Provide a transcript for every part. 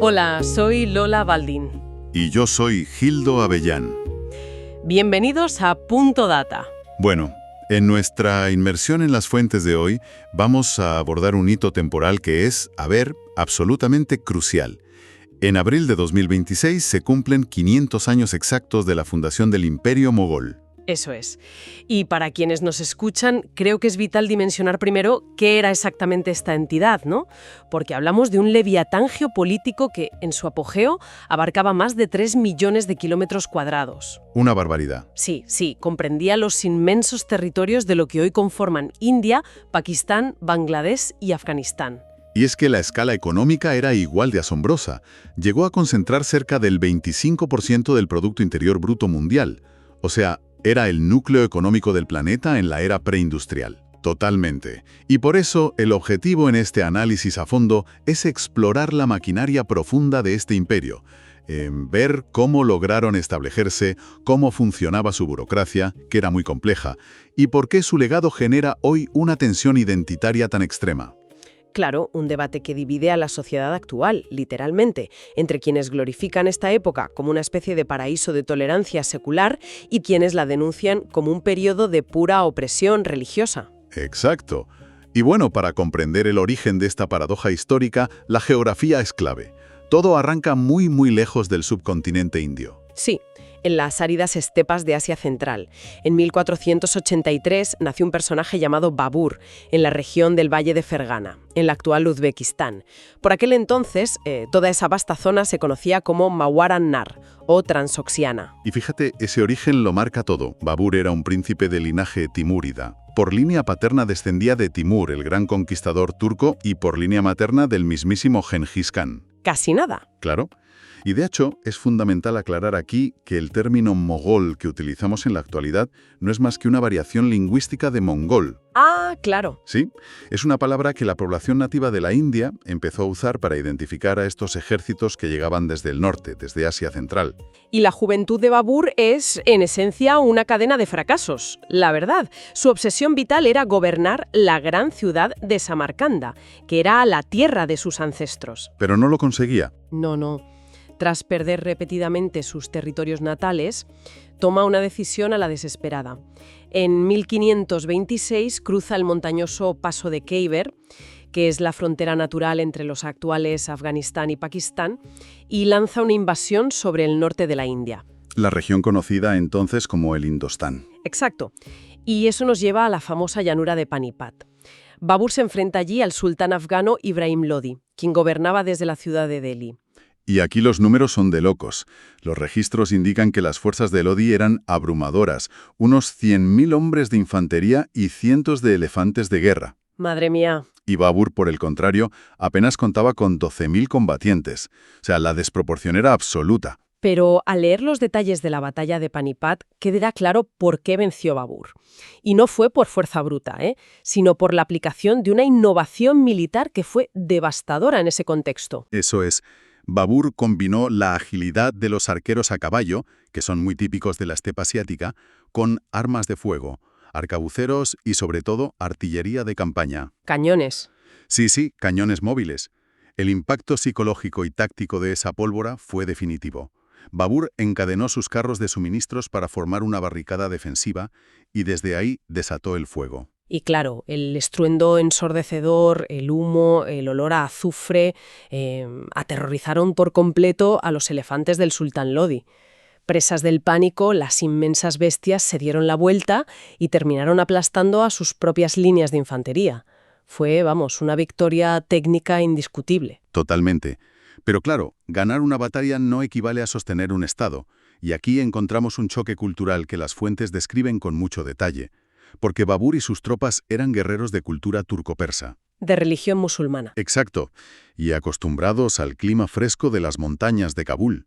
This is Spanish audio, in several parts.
Hola, soy Lola Baldín. Y yo soy Gildo Avellán. Bienvenidos a Punto Data. Bueno, en nuestra inmersión en las fuentes de hoy vamos a abordar un hito temporal que es, absolutamente crucial. En abril de 2026 se cumplen 500 años exactos de la fundación del Imperio Mogol. Eso es. Y para quienes nos escuchan, creo que es vital dimensionar primero qué era exactamente esta entidad, ¿no? Porque hablamos de un leviatán geopolítico que, en su apogeo, abarcaba más de 3 millones de kilómetros cuadrados. Una barbaridad. Sí, comprendía los inmensos territorios de lo que hoy conforman India, Pakistán, Bangladesh y Afganistán. Y es que la escala económica era igual de asombrosa. Llegó a concentrar cerca del 25% del Producto Interior Bruto mundial. O sea, era el núcleo económico del planeta en la era preindustrial. Totalmente. Y por eso, el objetivo en este análisis a fondo es explorar la maquinaria profunda de este imperio, ver cómo lograron establecerse, cómo funcionaba su burocracia, que era muy compleja, y por qué su legado genera hoy una tensión identitaria tan extrema. Claro, un debate que divide a la sociedad actual, literalmente, entre quienes glorifican esta época como una especie de paraíso de tolerancia secular y quienes la denuncian como un periodo de pura opresión religiosa. Exacto. Y bueno, para comprender el origen de esta paradoja histórica, la geografía es clave. Todo arranca muy lejos del subcontinente indio. Sí, en las áridas estepas de Asia Central. En 1483 nació un personaje llamado Babur, en la región del Valle de Fergana, en la actual Uzbekistán. Por aquel entonces, toda esa vasta zona se conocía como Mawarannar, o Transoxiana. Y fíjate, ese origen lo marca todo. Babur era un príncipe de linaje timúrida. Por línea paterna descendía de Timur, el gran conquistador turco, y por línea materna del mismísimo Gengis Khan. Casi nada. Claro. Y de hecho, es fundamental aclarar aquí que el término mogol que utilizamos en la actualidad no es más que una variación lingüística de mongol. Ah, claro. Sí, es una palabra que la población nativa de la India empezó a usar para identificar a estos ejércitos que llegaban desde el norte, desde Asia Central. Y la juventud de Babur es, en esencia, una cadena de fracasos. La verdad, su obsesión vital era gobernar la gran ciudad de Samarcanda, que era la tierra de sus ancestros. Pero no lo conseguía. No. Tras perder repetidamente sus territorios natales, toma una decisión a la desesperada. En 1526 cruza el montañoso paso de Khyber, que es la frontera natural entre los actuales Afganistán y Pakistán, y lanza una invasión sobre el norte de la India. La región conocida entonces como el Indostán. Exacto. Y eso nos lleva a la famosa llanura de Panipat. Babur se enfrenta allí al sultán afgano Ibrahim Lodi, quien gobernaba desde la ciudad de Delhi. Y aquí los números son de locos. Los registros indican que las fuerzas de Lodi eran abrumadoras, unos 100.000 hombres de infantería y cientos de elefantes de guerra. Madre mía. Y Babur, por el contrario, apenas contaba con 12.000 combatientes. O sea, la desproporción era absoluta. Pero al leer los detalles de la batalla de Panipat, quedará claro por qué venció Babur. Y no fue por fuerza bruta, sino por la aplicación de una innovación militar que fue devastadora en ese contexto. Eso es. Babur combinó la agilidad de los arqueros a caballo, que son muy típicos de la estepa asiática, con armas de fuego, arcabuceros y, sobre todo, artillería de campaña. Cañones. Sí, cañones móviles. El impacto psicológico y táctico de esa pólvora fue definitivo. Babur encadenó sus carros de suministros para formar una barricada defensiva y desde ahí desató el fuego. Y claro, el estruendo ensordecedor, el humo, el olor a azufre, aterrorizaron por completo a los elefantes del sultán Lodi. Presas del pánico, las inmensas bestias se dieron la vuelta y terminaron aplastando a sus propias líneas de infantería. Fue, una victoria técnica indiscutible. Totalmente. Pero claro, ganar una batalla no equivale a sostener un Estado, y aquí encontramos un choque cultural que las fuentes describen con mucho detalle. Porque Babur y sus tropas eran guerreros de cultura turco-persa. De religión musulmana. Exacto, y acostumbrados al clima fresco de las montañas de Kabul.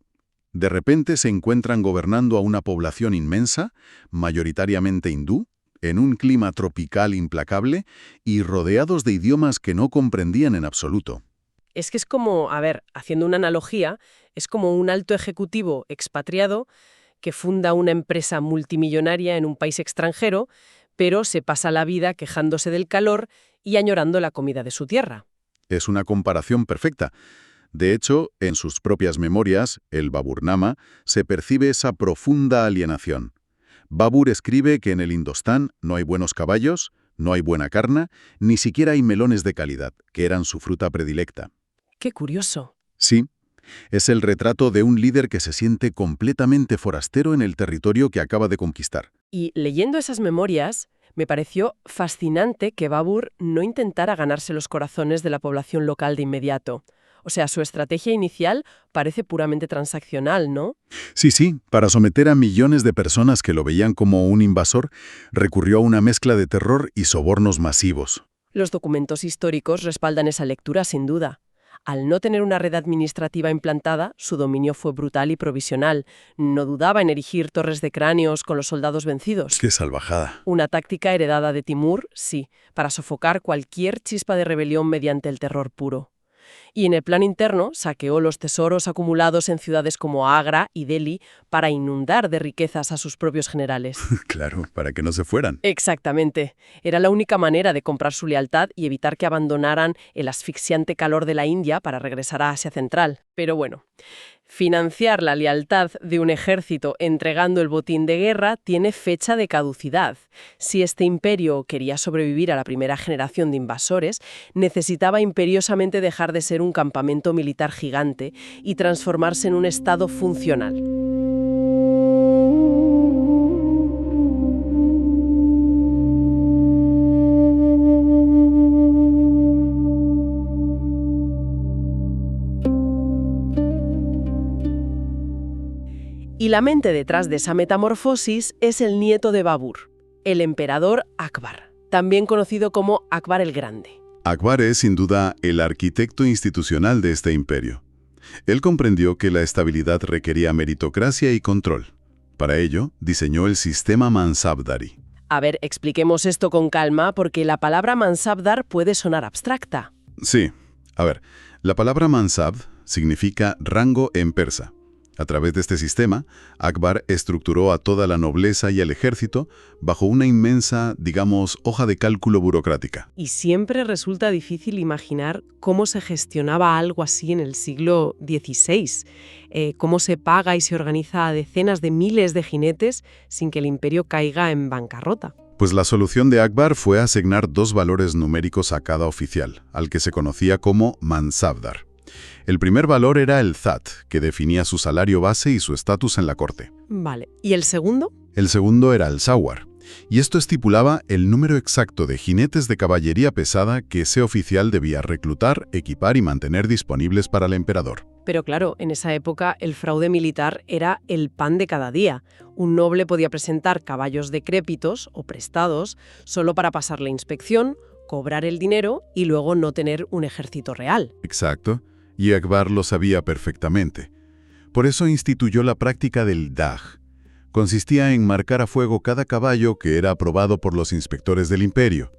De repente se encuentran gobernando a una población inmensa, mayoritariamente hindú, en un clima tropical implacable y rodeados de idiomas que no comprendían en absoluto. Es que es como, haciendo una analogía, es como un alto ejecutivo expatriado que funda una empresa multimillonaria en un país extranjero, pero se pasa la vida quejándose del calor y añorando la comida de su tierra. Es una comparación perfecta. De hecho, en sus propias memorias, el Baburnama, se percibe esa profunda alienación. Babur escribe que en el Indostán no hay buenos caballos, no hay buena carne, ni siquiera hay melones de calidad, que eran su fruta predilecta. Qué curioso. Sí, es el retrato de un líder que se siente completamente forastero en el territorio que acaba de conquistar. Y leyendo esas memorias, me pareció fascinante que Babur no intentara ganarse los corazones de la población local de inmediato. O sea, su estrategia inicial parece puramente transaccional, ¿no? Sí, para someter a millones de personas que lo veían como un invasor, recurrió a una mezcla de terror y sobornos masivos. Los documentos históricos respaldan esa lectura sin duda. Al no tener una red administrativa implantada, su dominio fue brutal y provisional. No dudaba en erigir torres de cráneos con los soldados vencidos. ¡Qué salvajada! Una táctica heredada de Timur, sí, para sofocar cualquier chispa de rebelión mediante el terror puro. Y en el plano interno, saqueó los tesoros acumulados en ciudades como Agra y Delhi para inundar de riquezas a sus propios generales. Claro, para que no se fueran. Exactamente. Era la única manera de comprar su lealtad y evitar que abandonaran el asfixiante calor de la India para regresar a Asia Central. Pero bueno, financiar la lealtad de un ejército entregando el botín de guerra tiene fecha de caducidad. Si este imperio quería sobrevivir a la primera generación de invasores, necesitaba imperiosamente dejar de ser un campamento militar gigante y transformarse en un estado funcional. Y la mente detrás de esa metamorfosis es el nieto de Babur, el emperador Akbar, también conocido como Akbar el Grande. Akbar es, sin duda, el arquitecto institucional de este imperio. Él comprendió que la estabilidad requería meritocracia y control. Para ello, diseñó el sistema Mansabdari. A ver, expliquemos esto con calma porque la palabra Mansabdar puede sonar abstracta. Sí. A ver, la palabra Mansab significa rango en persa. A través de este sistema, Akbar estructuró a toda la nobleza y al ejército bajo una inmensa, digamos, hoja de cálculo burocrática. Y siempre resulta difícil imaginar cómo se gestionaba algo así en el siglo XVI. Cómo se paga y se organiza a decenas de miles de jinetes sin que el imperio caiga en bancarrota. Pues la solución de Akbar fue asignar 2 valores numéricos a cada oficial, al que se conocía como Mansabdar. El primer valor era el Zat, que definía su salario base y su estatus en la corte. Vale. ¿Y el segundo? El segundo era el Sawar, y esto estipulaba el número exacto de jinetes de caballería pesada que ese oficial debía reclutar, equipar y mantener disponibles para el emperador. Pero claro, en esa época el fraude militar era el pan de cada día. Un noble podía presentar caballos decrépitos o prestados solo para pasar la inspección, cobrar el dinero y luego no tener un ejército real. Exacto. Y Akbar lo sabía perfectamente. Por eso instituyó la práctica del Daj. Consistía en marcar a fuego cada caballo que era aprobado por los inspectores del imperio.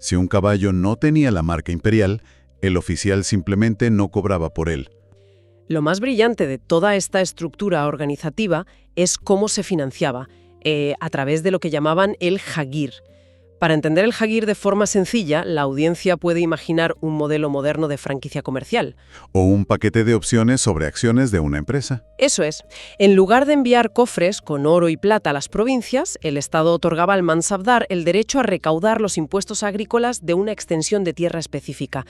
Si un caballo no tenía la marca imperial, el oficial simplemente no cobraba por él. Lo más brillante de toda esta estructura organizativa es cómo se financiaba, a través de lo que llamaban el Hagir. Para entender el Hagir de forma sencilla, la audiencia puede imaginar un modelo moderno de franquicia comercial. O un paquete de opciones sobre acciones de una empresa. Eso es. En lugar de enviar cofres con oro y plata a las provincias, el Estado otorgaba al Mansabdar el derecho a recaudar los impuestos agrícolas de una extensión de tierra específica.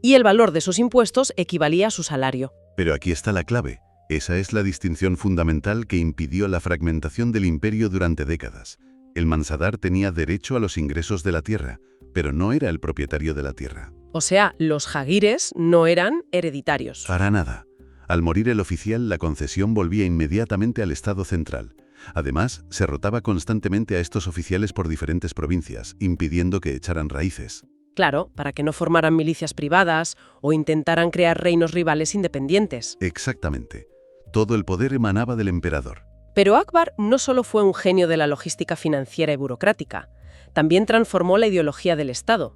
Y el valor de esos impuestos equivalía a su salario. Pero aquí está la clave. Esa es la distinción fundamental que impidió la fragmentación del imperio durante décadas. El Mansabdar tenía derecho a los ingresos de la tierra, pero no era el propietario de la tierra. O sea, los Hagires no eran hereditarios. Para nada. Al morir el oficial, la concesión volvía inmediatamente al Estado central. Además, se rotaba constantemente a estos oficiales por diferentes provincias, impidiendo que echaran raíces. Claro, para que no formaran milicias privadas o intentaran crear reinos rivales independientes. Exactamente. Todo el poder emanaba del emperador. Pero Akbar no solo fue un genio de la logística financiera y burocrática, también transformó la ideología del Estado.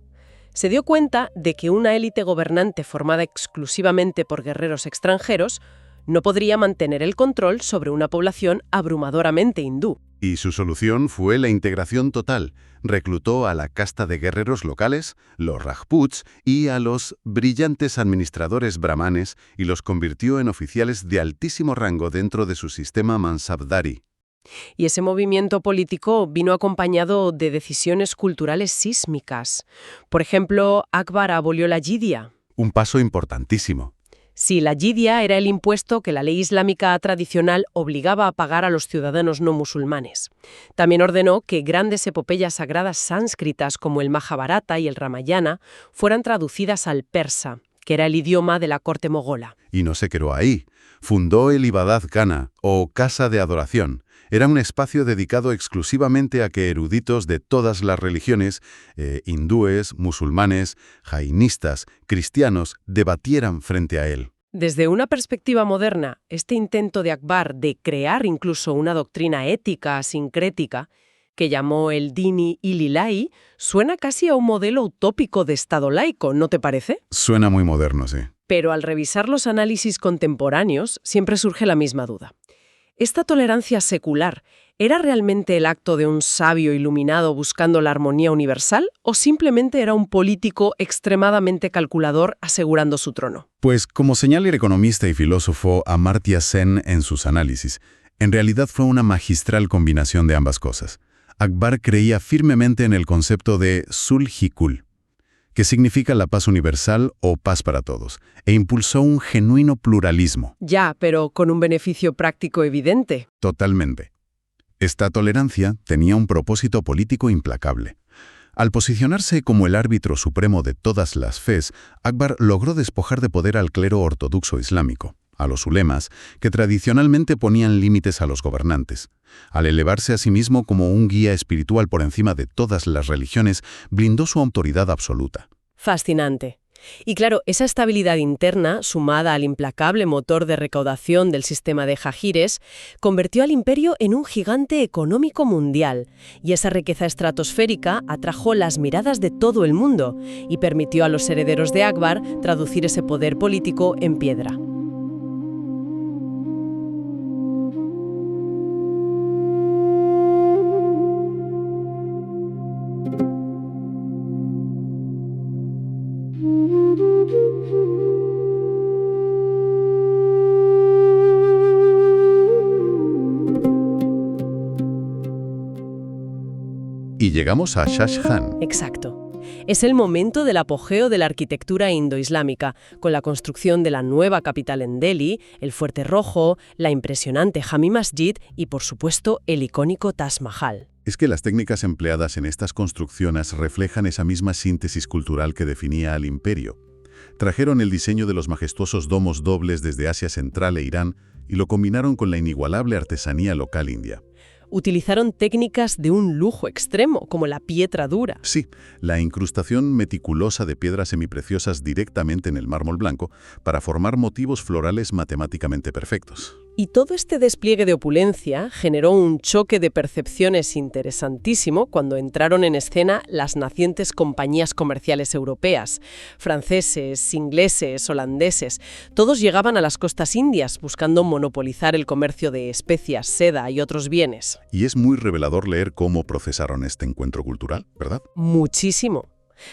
Se dio cuenta de que una élite gobernante formada exclusivamente por guerreros extranjeros no podría mantener el control sobre una población abrumadoramente hindú. Y su solución fue la integración total. Reclutó a la casta de guerreros locales, los Rajputs, y a los brillantes administradores brahmanes y los convirtió en oficiales de altísimo rango dentro de su sistema Mansabdari. Y ese movimiento político vino acompañado de decisiones culturales sísmicas. Por ejemplo, Akbar abolió la jizya. Un paso importantísimo. Sí, la jizya era el impuesto que la ley islámica tradicional obligaba a pagar a los ciudadanos no musulmanes. También ordenó que grandes epopeyas sagradas sánscritas como el Majábharata y el Ramayana fueran traducidas al persa, que era el idioma de la corte mogola. Y no se quedó ahí. Fundó el Ibadat Khana, o Casa de Adoración. Era un espacio dedicado exclusivamente a que eruditos de todas las religiones, hindúes, musulmanes, jainistas, cristianos, debatieran frente a él. Desde una perspectiva moderna, este intento de Akbar de crear incluso una doctrina ética sincrética, que llamó el Dini Ililai, suena casi a un modelo utópico de Estado laico, ¿no te parece? Suena muy moderno, sí. Pero al revisar los análisis contemporáneos, siempre surge la misma duda. ¿Esta tolerancia secular era realmente el acto de un sabio iluminado buscando la armonía universal o simplemente era un político extremadamente calculador asegurando su trono? Pues, como señala el economista y filósofo Amartya Sen en sus análisis, en realidad fue una magistral combinación de ambas cosas. Akbar creía firmemente en el concepto de Sulh-i-Kul, que significa la paz universal o paz para todos, e impulsó un genuino pluralismo. Ya, pero con un beneficio práctico evidente. Totalmente. Esta tolerancia tenía un propósito político implacable. Al posicionarse como el árbitro supremo de todas las fes, Akbar logró despojar de poder al clero ortodoxo islámico, a los ulemas, que tradicionalmente ponían límites a los gobernantes. Al elevarse a sí mismo como un guía espiritual por encima de todas las religiones, blindó su autoridad absoluta. Fascinante. Y claro, esa estabilidad interna, sumada al implacable motor de recaudación del sistema de jagires, convirtió al imperio en un gigante económico mundial, y esa riqueza estratosférica atrajo las miradas de todo el mundo y permitió a los herederos de Akbar traducir ese poder político en piedra. Y llegamos a Shah Jahan. Exacto. Es el momento del apogeo de la arquitectura indoislámica, con la construcción de la nueva capital en Delhi, el Fuerte Rojo, la impresionante Jami Masjid y, por supuesto, el icónico Taj Mahal. Es que las técnicas empleadas en estas construcciones reflejan esa misma síntesis cultural que definía al imperio. Trajeron el diseño de los majestuosos domos dobles desde Asia Central e Irán y lo combinaron con la inigualable artesanía local india. Utilizaron técnicas de un lujo extremo, como la pietra dura. Sí, la incrustación meticulosa de piedras semipreciosas directamente en el mármol blanco para formar motivos florales matemáticamente perfectos. Y todo este despliegue de opulencia generó un choque de percepciones interesantísimo cuando entraron en escena las nacientes compañías comerciales europeas. Franceses, ingleses, holandeses, todos llegaban a las costas indias buscando monopolizar el comercio de especias, seda y otros bienes. Y es muy revelador leer cómo procesaron este encuentro cultural, ¿verdad? Muchísimo.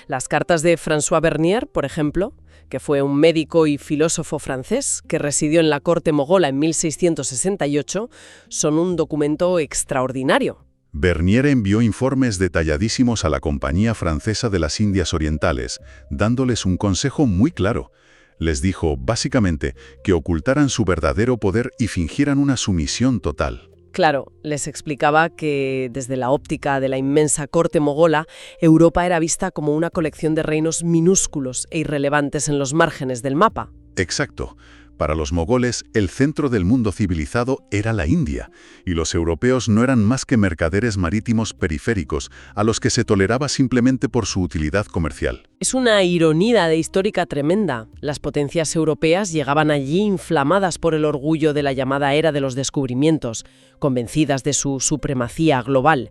Las cartas de François Bernier, por ejemplo, que fue un médico y filósofo francés que residió en la corte mogola en 1668, son un documento extraordinario. Bernier envió informes detalladísimos a la Compañía Francesa de las Indias Orientales, dándoles un consejo muy claro. Les dijo, básicamente, que ocultaran su verdadero poder y fingieran una sumisión total. Claro, les explicaba que desde la óptica de la inmensa corte mogola, Europa era vista como una colección de reinos minúsculos e irrelevantes en los márgenes del mapa. Exacto. Para los mogoles, el centro del mundo civilizado era la India, y los europeos no eran más que mercaderes marítimos periféricos, a los que se toleraba simplemente por su utilidad comercial. Es una ironía de histórica tremenda. Las potencias europeas llegaban allí inflamadas por el orgullo de la llamada era de los descubrimientos, convencidas de su supremacía global,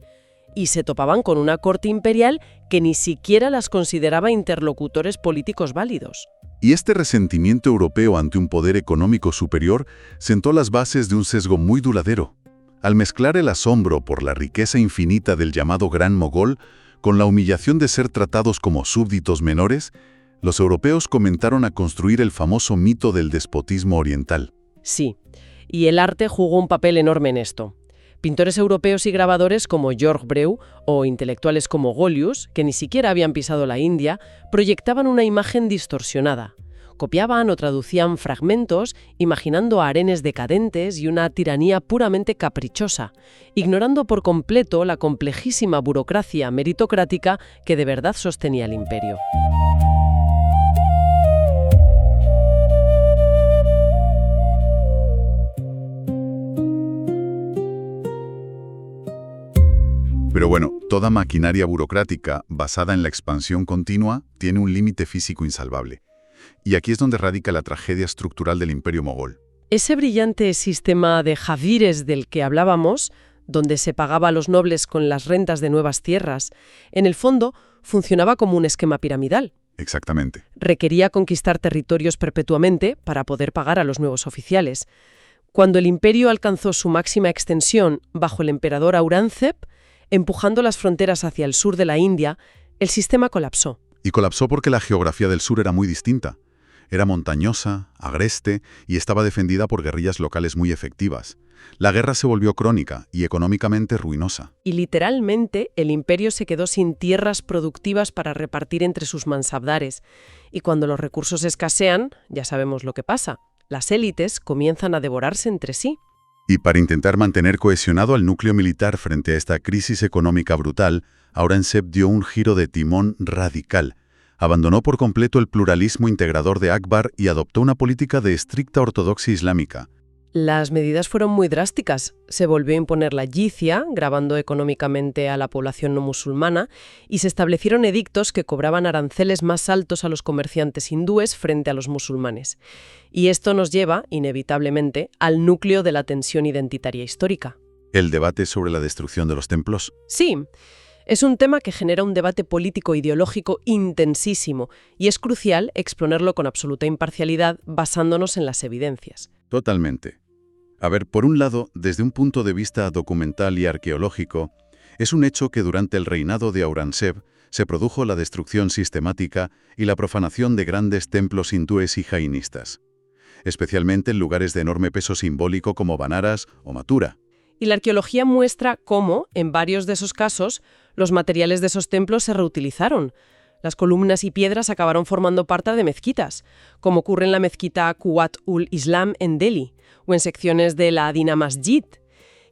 y se topaban con una corte imperial que ni siquiera las consideraba interlocutores políticos válidos. Y este resentimiento europeo ante un poder económico superior sentó las bases de un sesgo muy duradero. Al mezclar el asombro por la riqueza infinita del llamado Gran Mogol con la humillación de ser tratados como súbditos menores, los europeos comenzaron a construir el famoso mito del despotismo oriental. Sí, y el arte jugó un papel enorme en esto. Pintores europeos y grabadores como Georg Breu o intelectuales como Golius, que ni siquiera habían pisado la India, proyectaban una imagen distorsionada. Copiaban o traducían fragmentos, imaginando harenes decadentes y una tiranía puramente caprichosa, ignorando por completo la complejísima burocracia meritocrática que de verdad sostenía el imperio. Pero bueno, toda maquinaria burocrática basada en la expansión continua tiene un límite físico insalvable. Y aquí es donde radica la tragedia estructural del Imperio Mogol. Ese brillante sistema de javires del que hablábamos, donde se pagaba a los nobles con las rentas de nuevas tierras, en el fondo funcionaba como un esquema piramidal. Exactamente. Requería conquistar territorios perpetuamente para poder pagar a los nuevos oficiales. Cuando el imperio alcanzó su máxima extensión bajo el emperador Aurangzeb, empujando las fronteras hacia el sur de la India, el sistema colapsó. Y colapsó porque la geografía del sur era muy distinta. Era montañosa, agreste y estaba defendida por guerrillas locales muy efectivas. La guerra se volvió crónica y económicamente ruinosa. Y literalmente el imperio se quedó sin tierras productivas para repartir entre sus mansabdares. Y cuando los recursos escasean, ya sabemos lo que pasa. Las élites comienzan a devorarse entre sí. Y para intentar mantener cohesionado al núcleo militar frente a esta crisis económica brutal, Aurangzeb dio un giro de timón radical. Abandonó por completo el pluralismo integrador de Akbar y adoptó una política de estricta ortodoxia islámica. Las medidas fueron muy drásticas. Se volvió a imponer la yizia, gravando económicamente a la población no musulmana, y se establecieron edictos que cobraban aranceles más altos a los comerciantes hindúes frente a los musulmanes. Y esto nos lleva, inevitablemente, al núcleo de la tensión identitaria histórica. El debate sobre la destrucción de los templos. Sí, es un tema que genera un debate político-ideológico intensísimo, y es crucial exponerlo con absoluta imparcialidad basándonos en las evidencias. Totalmente. A ver, por un lado, desde un punto de vista documental y arqueológico, es un hecho que durante el reinado de Aurangzeb se produjo la destrucción sistemática y la profanación de grandes templos hindúes y jainistas, especialmente en lugares de enorme peso simbólico como Banaras o Mathura. Y la arqueología muestra cómo, en varios de esos casos, los materiales de esos templos se reutilizaron. Las columnas y piedras acabaron formando parte de mezquitas, como ocurre en la mezquita Quwat-ul-Islam en Delhi, o en secciones de la Adina Masjid.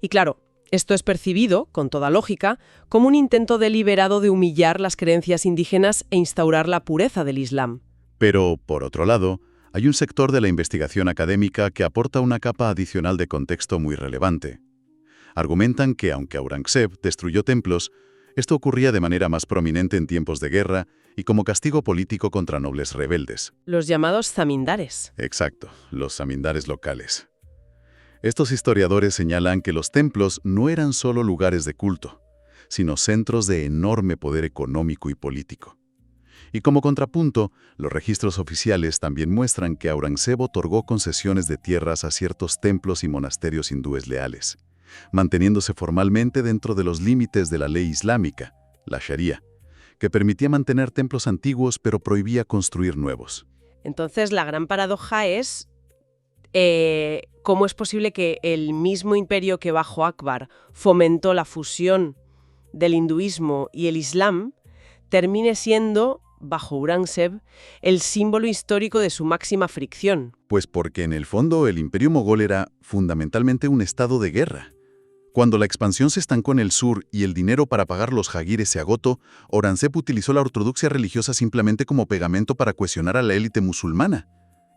Y claro, esto es percibido, con toda lógica, como un intento deliberado de humillar las creencias indígenas e instaurar la pureza del Islam. Pero, por otro lado, hay un sector de la investigación académica que aporta una capa adicional de contexto muy relevante. Argumentan que, aunque Aurangzeb destruyó templos, esto ocurría de manera más prominente en tiempos de guerra y como castigo político contra nobles rebeldes. Los llamados zamindares. Exacto, los zamindares locales. Estos historiadores señalan que los templos no eran solo lugares de culto, sino centros de enorme poder económico y político. Y como contrapunto, los registros oficiales también muestran que Aurangzeb otorgó concesiones de tierras a ciertos templos y monasterios hindúes leales, manteniéndose formalmente dentro de los límites de la ley islámica, la Sharia, que permitía mantener templos antiguos pero prohibía construir nuevos. Entonces, la gran paradoja es cómo es posible que el mismo imperio que bajo Akbar fomentó la fusión del hinduismo y el islam termine siendo, bajo Aurangzeb, el símbolo histórico de su máxima fricción. Pues porque en el fondo el imperio mogol era fundamentalmente un estado de guerra. Cuando la expansión se estancó en el sur y el dinero para pagar los jaguires se agotó, Aurangzeb utilizó la ortodoxia religiosa simplemente como pegamento para cohesionar a la élite musulmana.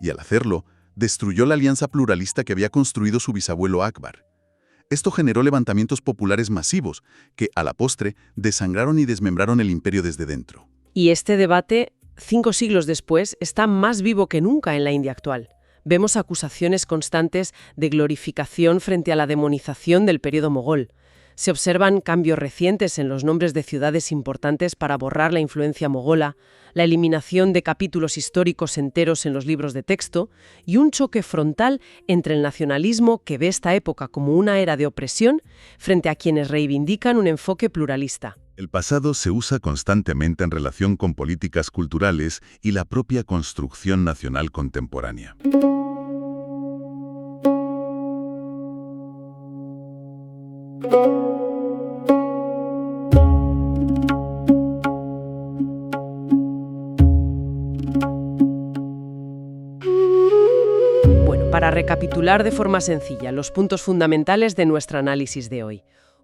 Y al hacerlo, destruyó la alianza pluralista que había construido su bisabuelo Akbar. Esto generó levantamientos populares masivos que, a la postre, desangraron y desmembraron el imperio desde dentro. Y este debate, 5 siglos después, está más vivo que nunca en la India actual. Vemos acusaciones constantes de glorificación frente a la demonización del periodo mogol. Se observan cambios recientes en los nombres de ciudades importantes para borrar la influencia mogola, la eliminación de capítulos históricos enteros en los libros de texto y un choque frontal entre el nacionalismo, que ve esta época como una era de opresión, frente a quienes reivindican un enfoque pluralista. El pasado se usa constantemente en relación con políticas culturales y la propia construcción nacional contemporánea. Bueno, para recapitular de forma sencilla los puntos fundamentales de nuestro análisis de hoy.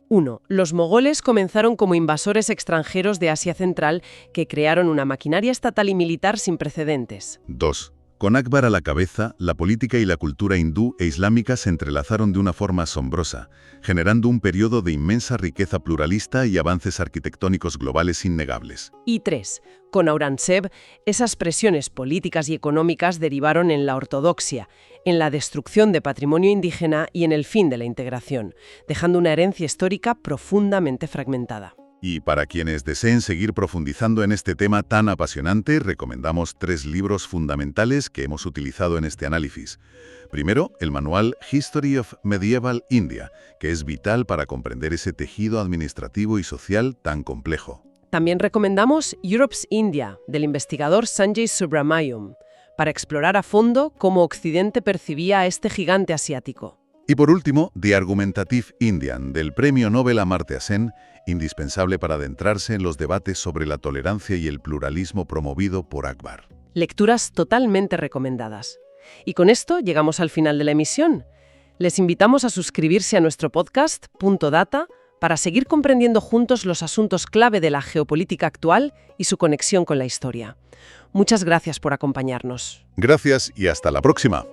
1. Los mogoles comenzaron como invasores extranjeros de Asia Central que crearon una maquinaria estatal y militar sin precedentes. 2. Con Akbar a la cabeza, la política y la cultura hindú e islámica se entrelazaron de una forma asombrosa, generando un periodo de inmensa riqueza pluralista y avances arquitectónicos globales innegables. Y 3. Con Aurangzeb, esas presiones políticas y económicas derivaron en la ortodoxia, en la destrucción de patrimonio indígena y en el fin de la integración, dejando una herencia histórica profundamente fragmentada. Y para quienes deseen seguir profundizando en este tema tan apasionante, recomendamos 3 libros fundamentales que hemos utilizado en este análisis. Primero, el manual History of Medieval India, que es vital para comprender ese tejido administrativo y social tan complejo. También recomendamos Europe's India, del investigador Sanjay Subrahmanyam, para explorar a fondo cómo Occidente percibía a este gigante asiático. Y por último, The Argumentative Indian, del premio Nobel Amartya Sen, indispensable para adentrarse en los debates sobre la tolerancia y el pluralismo promovido por Akbar. Lecturas totalmente recomendadas. Y con esto llegamos al final de la emisión. Les invitamos a suscribirse a nuestro podcast, Punto Data, para seguir comprendiendo juntos los asuntos clave de la geopolítica actual y su conexión con la historia. Muchas gracias por acompañarnos. Gracias y hasta la próxima.